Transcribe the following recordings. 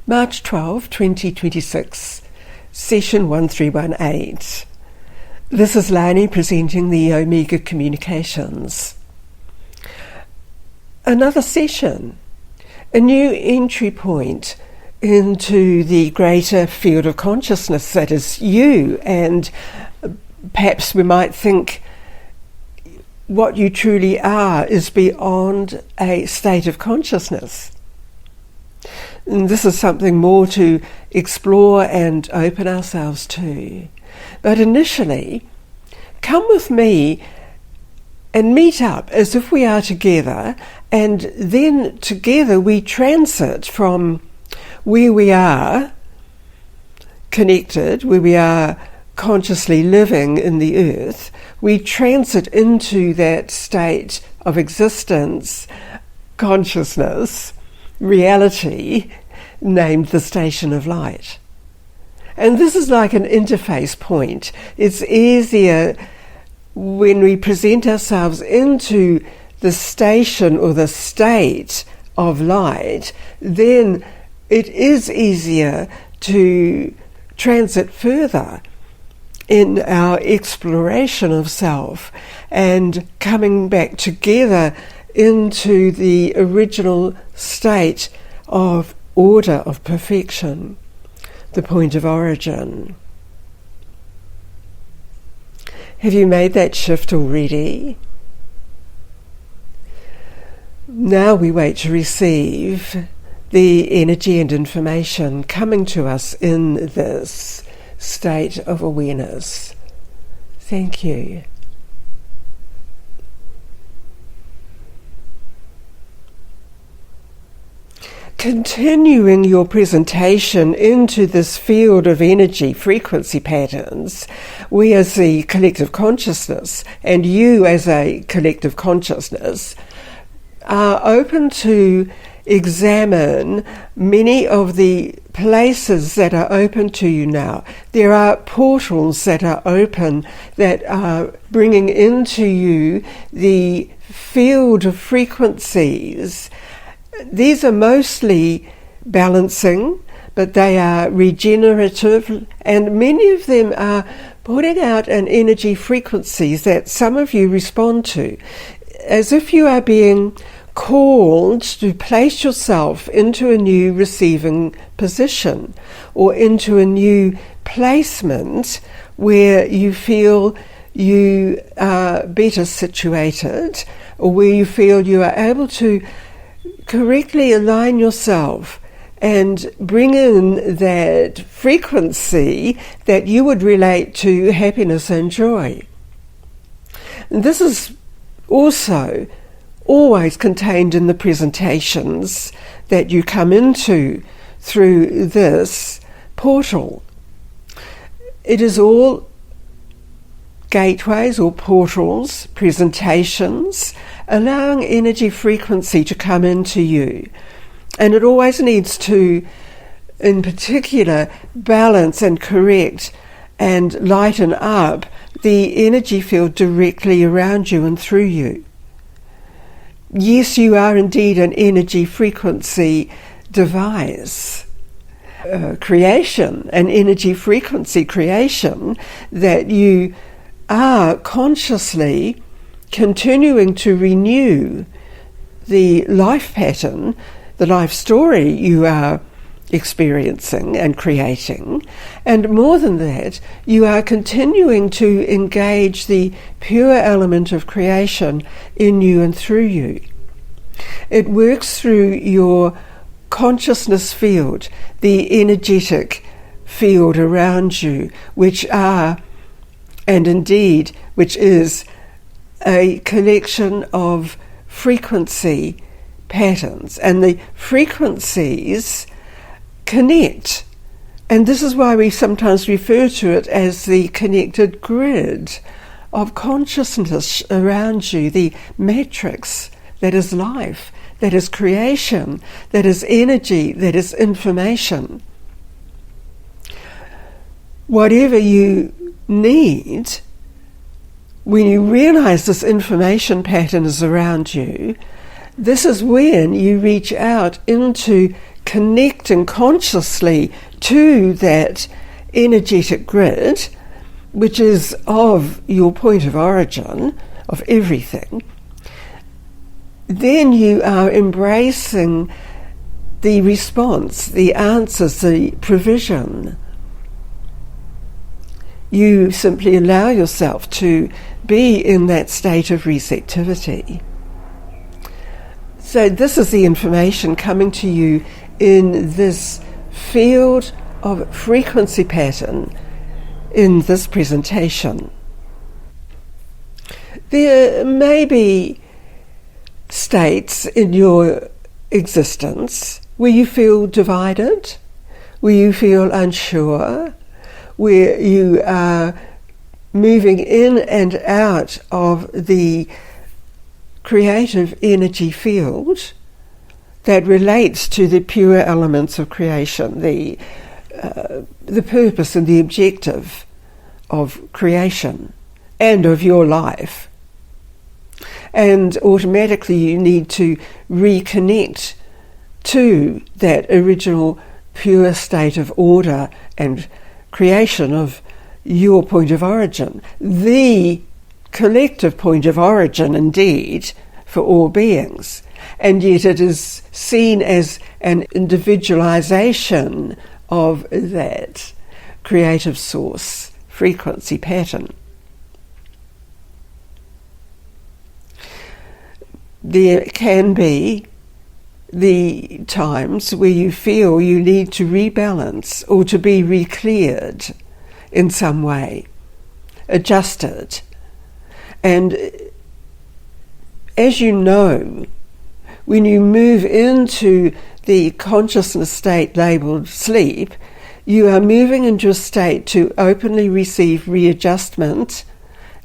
March 12, 2026, Session 1318. This is Lani presenting the Omega Communications. Another session, a new entry point into the greater field of consciousness that is you, and perhaps we might think what you truly are is beyond a state of consciousness. And this is something more to explore and open ourselves to. But initially, come with me and meet up as if we are together, and then together we transit from where we are connected, where we are consciously living in the earth, we transit into that state of existence, consciousness, reality, named the Station of Light. And this is like an interface point. It's easier when we present ourselves into the station or the state of light, then it is easier to transit further in our exploration of self and coming back together into the original state of order, of perfection, the point of origin. Have you made that shift already? Now we wait to receive the energy and information coming to us in this state of awareness. Thank you. Continuing your presentation into this field of energy frequency patterns, we as the collective consciousness and you as a collective consciousness are open to examine many of the places that are open to you now. There are portals that are open that are bringing into you the field of frequencies. These are mostly balancing, but they are regenerative, and many of them are putting out an energy frequencies that some of you respond to, as if you are being called to place yourself into a new receiving position or into a new placement where you feel you are better situated, or where you feel you are able to correctly align yourself and bring in that frequency that you would relate to happiness and joy. And this is also always contained in the presentations that you come into through this portal. It is all gateways or portals, presentations, allowing energy frequency to come into you. And it always needs to, in particular, balance and correct and lighten up the energy field directly around you and through you. Yes, you are indeed an energy frequency device, creation, an energy frequency creation that you are consciously continuing to renew the life pattern, the life story you are experiencing and creating, and more than that, you are continuing to engage the pure element of creation in you and through you. It works through your consciousness field, the energetic field around you, which are, and indeed, which is a collection of frequency patterns, and the frequencies connect. And this is why we sometimes refer to it as the connected grid of consciousness around you, the matrix that is life, that is creation, that is energy, that is information. Whatever you need, when you realize this information pattern is around you, this is when you reach out into connecting consciously to that energetic grid, which is of your point of origin, of everything, then you are embracing the response, the answers, the provision. You simply allow yourself to be in that state of receptivity. So this is the information coming to you in this field of frequency pattern in this presentation. There may be states in your existence where you feel divided, where you feel unsure, where you are moving in and out of the creative energy field that relates to the pure elements of creation, the purpose and the objective of creation and of your life. And automatically you need to reconnect to that original pure state of order and creation of your point of origin, the collective point of origin indeed for all beings. And yet it is seen as an individualization of that creative source frequency pattern. There can be the times where you feel you need to rebalance or to be re-cleared in some way, adjusted. And as you know, when you move into the consciousness state labelled sleep, you are moving into a state to openly receive readjustment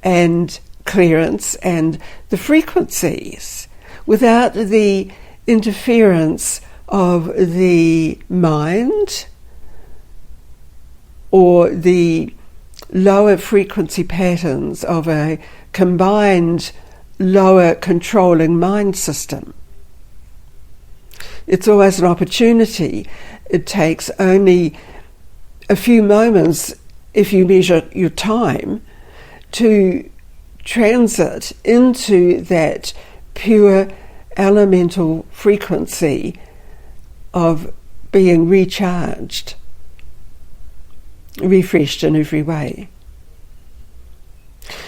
and clearance and the frequencies without the interference of the mind or the lower frequency patterns of a combined lower controlling mind system. It's always an opportunity. It takes only a few moments, if you measure your time, to transit into that pure elemental frequency of being recharged, refreshed in every way.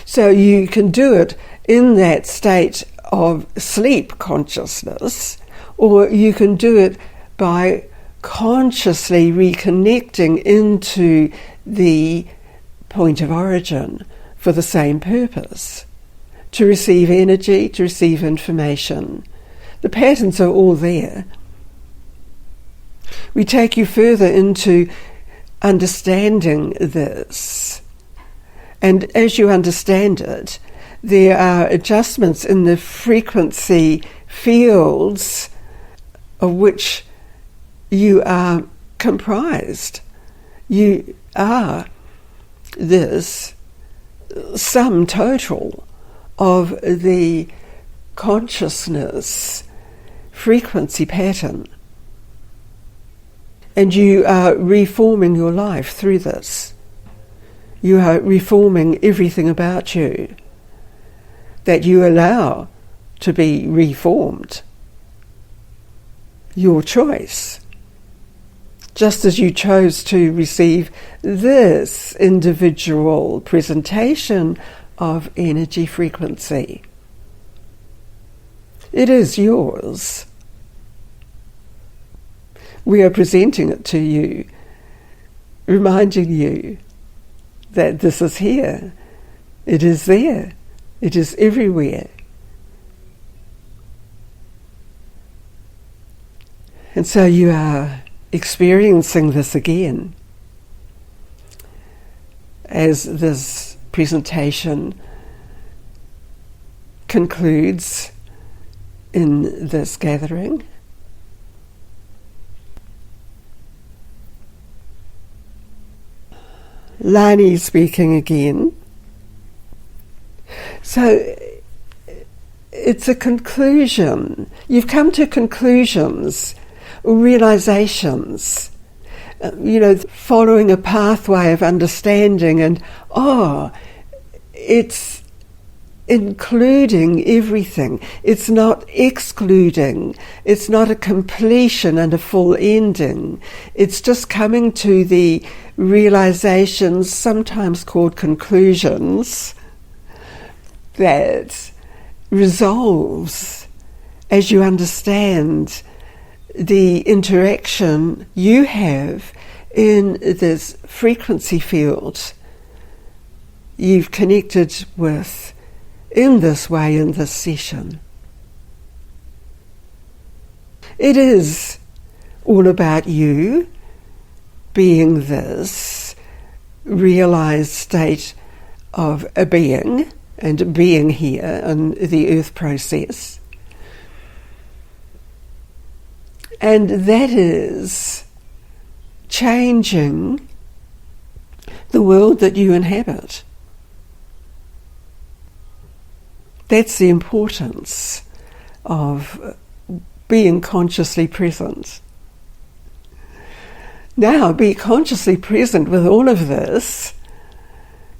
So you can do it in that state of sleep consciousness, or you can do it by consciously reconnecting into the point of origin for the same purpose, to receive energy, to receive information. The patterns are all there. We take you further into understanding this. And as you understand it, there are adjustments in the frequency fields of which you are comprised. You are this sum total of the consciousness frequency pattern. And you are reforming your life through this. You are reforming everything about you that you allow to be reformed. Your choice. Just as you chose to receive this individual presentation of energy frequency. It is yours. We are presenting it to you, reminding you that this is here. It is there. It is everywhere. And so you are experiencing this again as this presentation concludes in this gathering. Lani speaking again. So it's a conclusion. You've come to conclusions realizations, following a pathway of understanding, and it's including everything. It's not excluding. It's not a completion and a full ending. It's just coming to the realizations, sometimes called conclusions, that resolves as you understand the interaction you have in this frequency field you've connected with in this way in this session. It is all about you being this realized state of a being and being here in the earth process. And that is changing the world that you inhabit. That's the importance of being consciously present. Now, be consciously present with all of this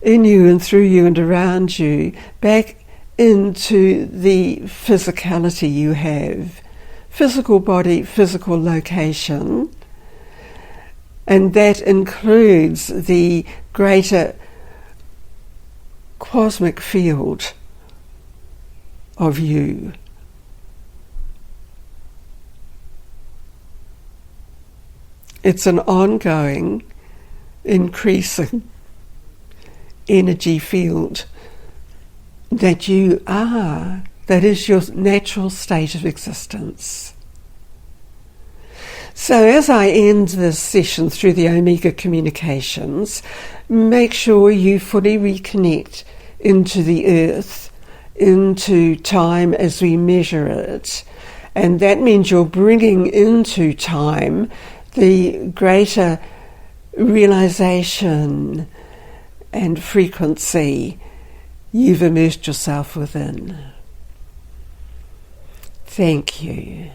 in you and through you and around you, back into the physicality you have. Physical body, physical location, and that includes the greater cosmic field of you. It's an ongoing, increasing energy field that you are. That is your natural state of existence. So as I end this session through the Omega communications, make sure you fully reconnect into the earth, into time as we measure it. And that means you're bringing into time the greater realization and frequency you've immersed yourself within. Thank you.